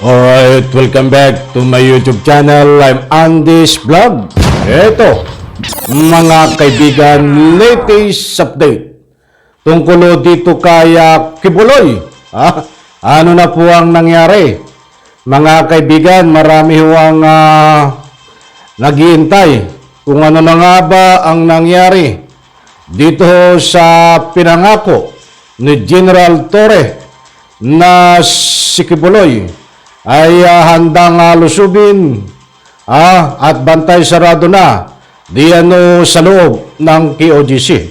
Alright, welcome back to my YouTube channel. I'm Andy's Vlog. Eto, mga kaibigan, latest update tungkol dito kay Kibuloy. Ano na po ang nangyari? Mga kaibigan, marami ho ang naghihintay kung ano na nga ba ang nangyari dito sa pinangako ni General Torre na si Kibuloy ay handang lusubin at bantay sarado na diyan sa loob ng KOGC.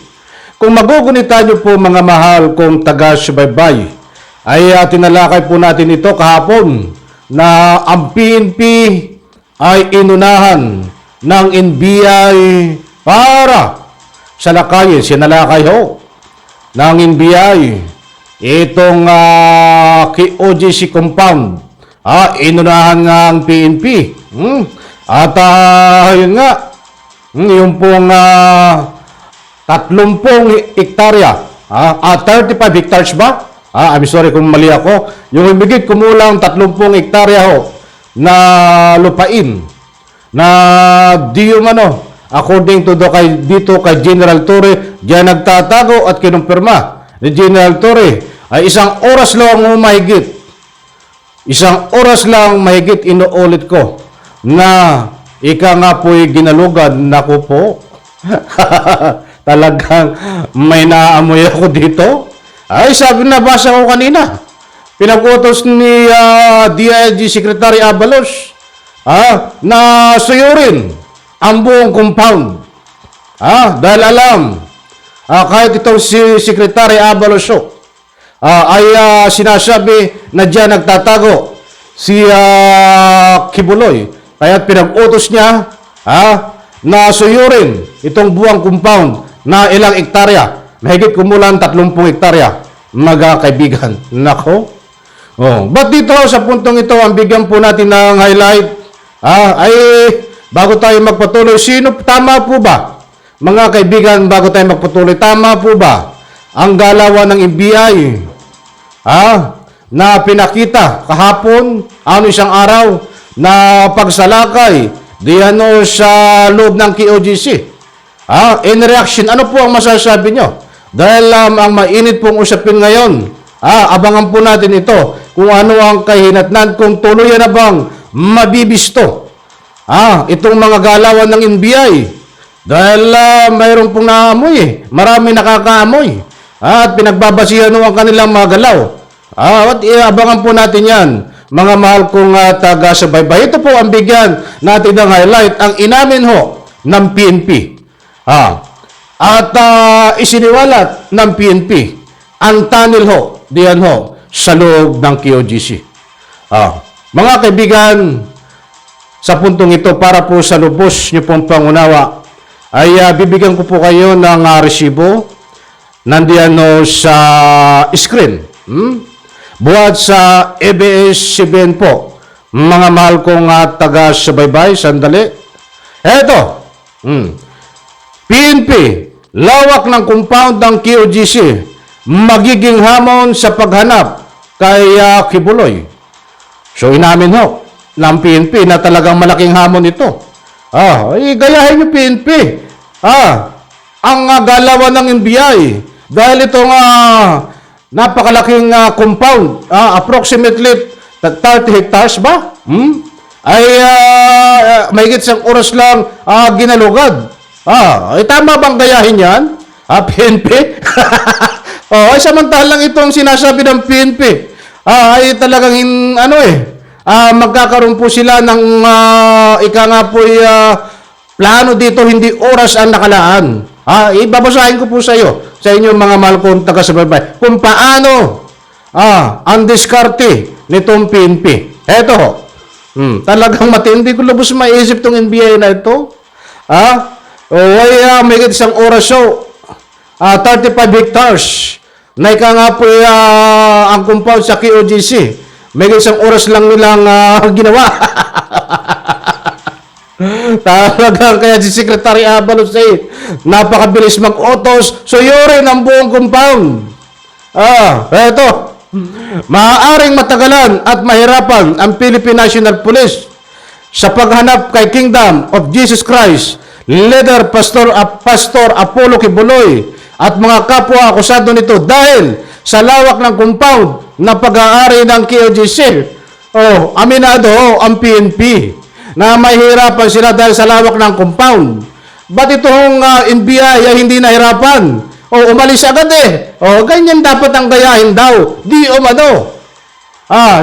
Kung magugunita nyo po mga mahal kong taga-subaybay, ay tinalakay po natin ito kahapon na ang PNP ay inunahan ng NBI para salakayin, sinalakay ho ng NBI itong KOGC compound. Inunahan nga ang PNP. At yun nga, yung pong 30 hektarya, 35 hectares ba? I'm sorry kung mali ako. Yung ibigit kumulang 30 hektarya ho na lupain na di yung according to dito kay General Torre, diyan nagtatago at kinumpirma ni General Torre ay isang oras lang mahigit. Isang oras lang mahigit inuulit ko na ika nga po'y ginalugan. Naku po. Talagang may naamoy ako dito. Ay, sabi na basa ko kanina. Pinag-utos ni DILG Secretary Abalos na suyurin ang buong compound. Dahil alam, kahit itong si Secretary Abalos ay sinasabi na diyan nagtatago si Kibuloy. Kaya pinag-utos niya na suyurin itong buwang compound na ilang hektarya. Mahigit kumulang 30 hektarya, mga kaibigan. Nako. Ba't dito sa puntong ito ang bigyan po natin ng highlight? Ay bago tayo magpatuloy, tama po ba? Mga kaibigan, bago tayo magpatuloy, tama po ba ang galawan ng NBI na pinakita kahapon, isang araw, na pagsalakay diyan sa loob ng KOGC? In reaction, ano po ang masasabi nyo? Dahil ang mainit pong usapin ngayon, abangan po natin ito kung ano ang kahinatnan, kung tuluyan na bang mabibisto itong mga galawan ng NBI. Dahil mayroon pong naamoy, marami nakakaamoy. At pinagbabasihan ang kanilang mga galaw. At abangan po natin yan, mga mahal kong taga-subaybay. Ito po ang bigyan natin ng highlight, ang inamin ho ng PNP. At isiniwalat ng PNP ang tunnel ho, diyan ho, sa loob ng KOGC. Mga kaibigan, sa puntong ito, para po sa lubos niyo pong pangunawa, ay bibigyan ko po kayo ng resibo nandiyan sa screen. Buhat sa ABS-CBN po. Mga mahal kong taga-subaybay, sandali. Eto. PNP, lawak ng compound ng KOGC, magiging hamon sa paghanap kay Kibuloy. So inamin ho ng PNP na talagang malaking hamon ito. Gayahin niyo PNP. Ang galawan ng NBI. Dahil itong napakalaking compound, approximately 30 hectares ba? Ay mahigit isang oras lang ginalugad. Tama bang gayahin yan? PNP? Ay samantalang itong sinasabi ng PNP, ay talagang magkakaroon po sila ng plano dito, hindi oras ang nakalaan. Ibabasahin ko po sa inyo mga mahal kong taga-subaybay, kung paano ang diskarte nitong PNP. Eto, talagang matindi ko lubos maisip itong NBI na ito. May isang oras 35 hectares na ika nga po ang compound sa KOGC. May isang oras lang nilang ginawa. Talagang kaya si Secretary Abalos ay napakabilis mag-utos, suyurin ang buong compound. Eto. Maaaring matagalan at mahirapan ang Philippine National Police sa paghanap kay Kingdom of Jesus Christ, leader Pastor Apollo Kibuloy at mga kapwa akusado nito dahil sa lawak ng compound na pag-aari ng KOJC. Aminado ang PNP na mahihirapan sila dahil sa lawak ng compound. Ba't itong NBI ay hindi nahirapan? Umalis agad eh. Ganyan dapat ang gayahin daw. Di umano.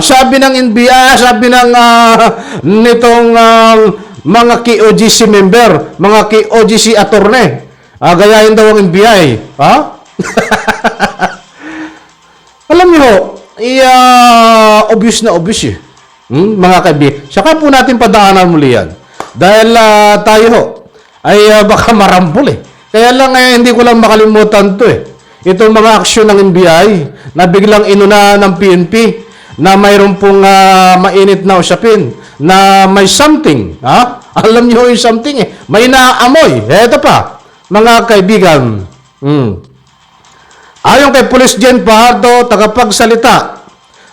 Sabi ng NBI, sabi ng nitong mga KOGC member, mga KOGC attorney, gayahin daw ang NBI. Alam niyo, obvious na obvious eh. Mga kaibigan. Saka po natin padaanan muli yan. Dahil tayo ay baka marambol eh. Kaya lang hindi ko lang makalimutan to eh. Itong mga aksyon ng NBI na biglang inuna ng PNP na mayroon pong mainit na usapin na may something. Alam niyo yung something eh. May naamoy. Eto pa, mga kaibigan. Ayon kay Police Gen Fajardo, tagapagsalita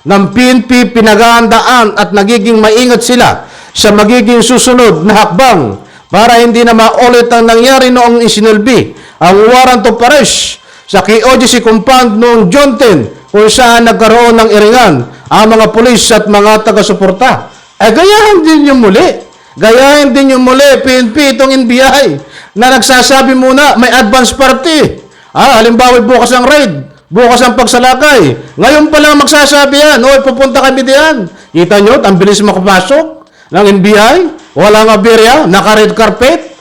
ng PNP, pinaghahandaan at nagiging maingat sila sa magiging susunod na hakbang para hindi na maulit ang nangyari noong isinilbi ang warrant of arrest sa KOJC compound noong June 10 kung saan nagkaroon ng iringan ang mga pulis at mga taga-suporta. Gayahin din yung muli. Gayahin din yung muli, PNP, itong NBI na nagsasabi muna may advance party. Halimbawa bukas ang raid, bukas ang pagsalakay. Ngayon pa lang magsasabi yan, pupunta kami diyan. Kita nyo, ang bilis makapasok ng NBI. Walang aberya, naka-red carpet.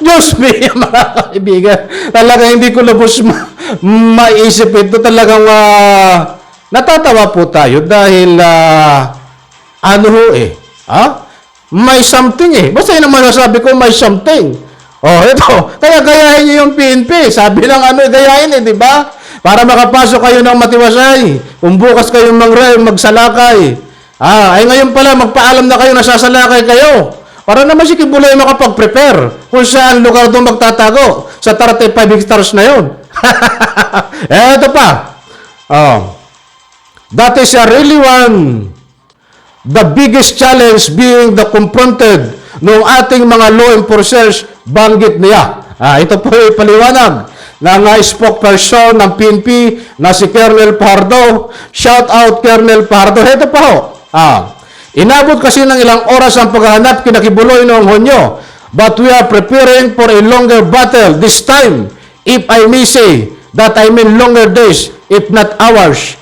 Diyos me, mga kaibigan. Talaga hindi ko lubos maisip ito. Talagang natatawa po tayo dahil may something eh. Basta yun ang masasabi ko, may something. Ito. Kaya gayahin niyo yung PNP. Sabi ng gayahin di ba? Para makapasok kayo ng matiwasay. Kung bukas kayo magsalakay. Ngayon pala, magpaalam na kayo na sasalakay kayo. Para naman si Kibuloy makapag-prepare kung saan lugar doon magtatago sa 35 hectares na yun. Ito pa. That is really the biggest challenge being the confronted ng ating mga law enforcers, banggit niya. Ito po ay paliwanag ng spokesperson ng PNP na si Colonel Fajardo. Shout out Colonel Fajardo. Ito pa ho. Inabot kasi ng ilang oras ang paghahanap kina Kibuloy noong Hunyo. But we are preparing for a longer battle this time. If I may say that I mean longer days, if not hours.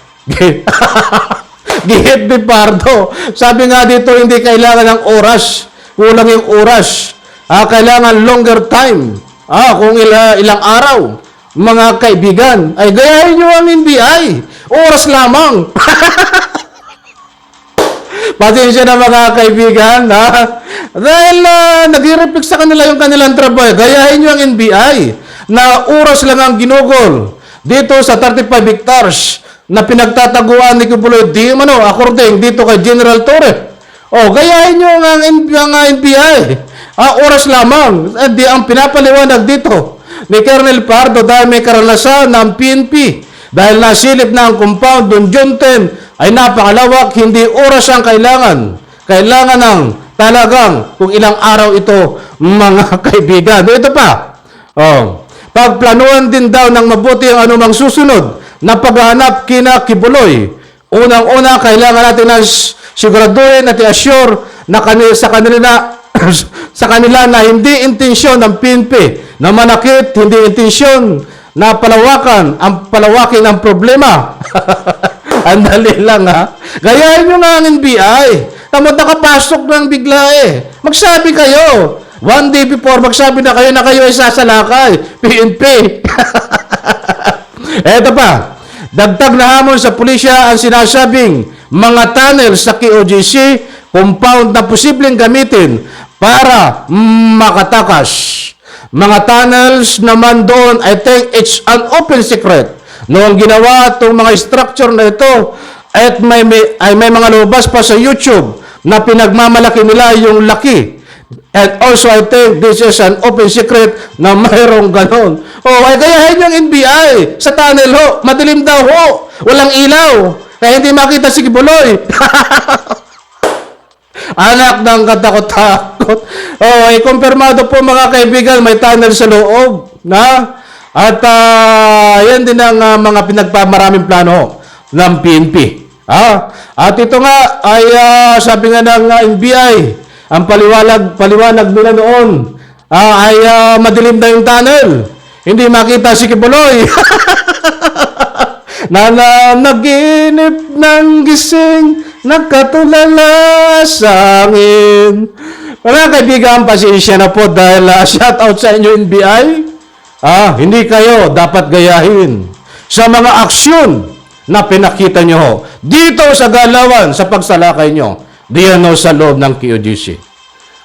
Gihit ni Fajardo. Sabi nga dito, hindi kailangan ng oras. Kulang yung oras. Kailangan longer time. Kung ilang araw. Mga kaibigan, ay gayahin nyo ang NBI. Oras lamang. Pasensya na mga kaibigan, dahil nag-reflect sa kanila yung kanilang trabaho. Gayahin nyo ang NBI na oras lang ang ginugol dito sa 35 hectares na pinagtataguan ni Kibuloy according dito kay General Torre. Gayahin nyo ang NBI. Oras lamang. Di ang pinapaliwanag dito ni Colonel Fajardo dahil may karanasan ng PNP. Dahil nasilip na ang compound doon June 10 ay napakalawak, hindi oras ang kailangan. Kailangan ng talagang kung ilang araw ito, mga kaibigan. Ito pa. Pagplanuhan din daw ng mabuti ang anumang susunod na paghahanap kina Kibuloy. Unang-una, kailangan natin na siguraduhin at i-assure na sa kanila na hindi intensyon ng PNP na manakit, hindi intensyon na palawakin ang problema. Andali lang Gayahin nyo nga ang NBI. Tamad nakapasok ng bigla Magsabi kayo. One day before, magsabi na kayo ay sasalakay. PNP. Eto pa. Dagdag na hamon sa pulisya ang sinasabing mga tunnel sa KOJC compound na posibleng gamitin para makatakas. Mga tunnels naman doon, I think it's an open secret. Noong ginawa itong mga structure na ito, at may mga lumabas pa sa YouTube na pinagmamalaki nila yung laki. And also, I think this is an open secret na mayroong ganon. Ay gayahin yung NBI sa tunnel ho. Madilim daw ho. Walang ilaw. Kaya hindi makita si Kibuloy. Anak ng katakot-takot. Oh, kumpirmado po mga kaibigan, may tunnel sa loob. Na? At yan din ang mga pinagpamaraming plano ng PNP. At ito nga ay sabi nga ng NBI, ang paliwanag nila noon ay madilim na yung tunnel. Hindi makita si Kibuloy. Naginip ng gising, nakatulala sa akin. Mga kaibigan, pasensya na po dahil shout out sa inyo NBI. Hindi kayo dapat gayahin sa mga aksyon na pinakita nyo dito sa galawan sa pagsalakay nyo diyan sa loob ng QGC.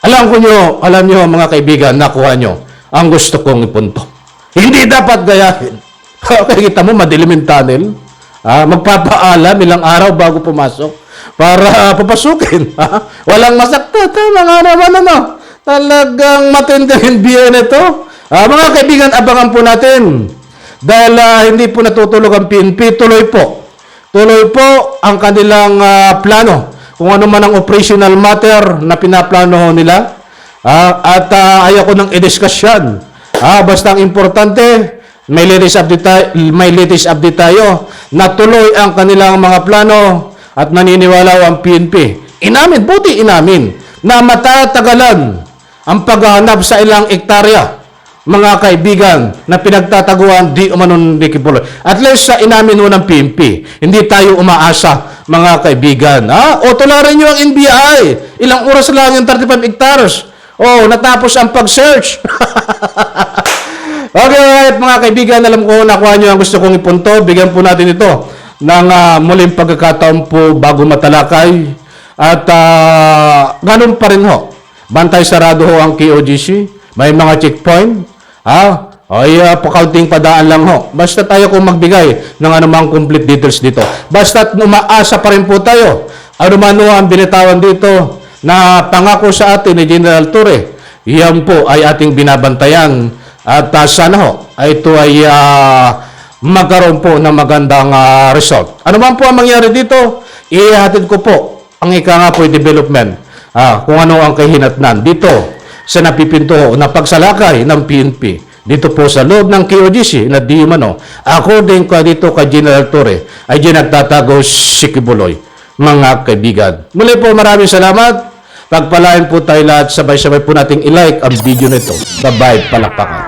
Alam nyo mga kaibigan, nakuha nyo ang gusto kong ipunto. Hindi dapat gayahin. Kaya kita mo, madilim yung tunnel. Magpapaalam ilang araw bago pumasok para papasukin. Walang masakta. Tama nga naman Talagang matindi yung NBI nito. Mga kaibigan, abangan po natin. Dahil hindi po natutulog ang PNP, tuloy po. Tuloy po ang kanilang plano. Kung ano man ang operational matter na pinaplano nila. At ayaw ko nang i-discuss yan. Basta ang importante, may latest update tayo na tuloy ang kanilang mga plano at naniniwala ang PNP. Buti inamin na matatagalan ang paghahanap sa ilang ektarya, mga kaibigan, na pinagtataguan di umanon ni Kibuloy. At least sa inamin mo ng PNP, hindi tayo umaasa, mga kaibigan. Tularin nyo ang NBI. Ilang oras lang yung 35 hectares. Natapos ang pag-search. Okay, alright, mga kaibigan, alam ko nakuha nyo ang gusto kong ipunto. Bigyan po natin ito ng muling pagkakataon po bago matalakay. At ganun pa rin bantay sarado ang KOGC. May mga checkpoint. Pakaunting padaan lang Basta tayo kung magbigay ng anumang complete details dito. Basta't umaasa pa rin po tayo. Ano man ang binitawan dito na pangako sa atin ni General Torre. Yan po ay ating binabantayan. At sana ito ay magkaroon po ng magandang result. Ano man po ang mangyari dito, ihatid ko po ang development. Kung ano ang kahinatnan dito sa napipinto na pagsalakay ng PNP. Dito po sa loob ng KOGC na di umano, according ko dito kay General Torre, ay nagtatago si Kibuloy. Mga kaibigan. Muli po maraming salamat. Pagpalain po tayo lahat. Sabay-sabay po nating i-like ang video nito. Bye-bye, palakpakan.